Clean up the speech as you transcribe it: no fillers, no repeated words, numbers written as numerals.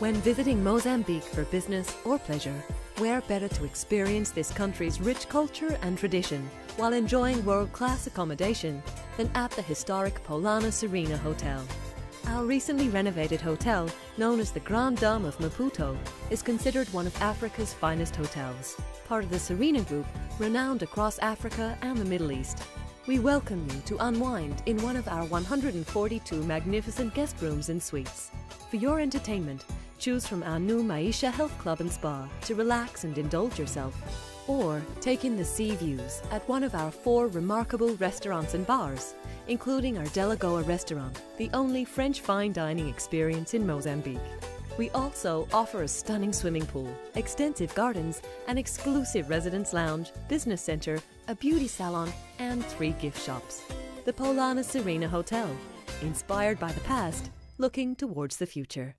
When visiting Mozambique for business or pleasure, where better to experience this country's rich culture and tradition while enjoying world-class accommodation than at the historic Polana Serena Hotel. Our recently renovated hotel, known as the Grand Dome of Maputo, is considered one of Africa's finest hotels, part of the Serena Group, renowned across Africa and the Middle East. We welcome you to unwind in one of our 142 magnificent guest rooms and suites. For your entertainment, choose from our new Maisha Health Club and Spa to relax and indulge yourself. Or take in the sea views at one of our 4 remarkable restaurants and bars, including our Delagoa restaurant, the only French fine dining experience in Mozambique. We also offer a stunning swimming pool, extensive gardens, an exclusive residence lounge, business center, a beauty salon, and 3 gift shops. The Polana Serena Hotel, inspired by the past, looking towards the future.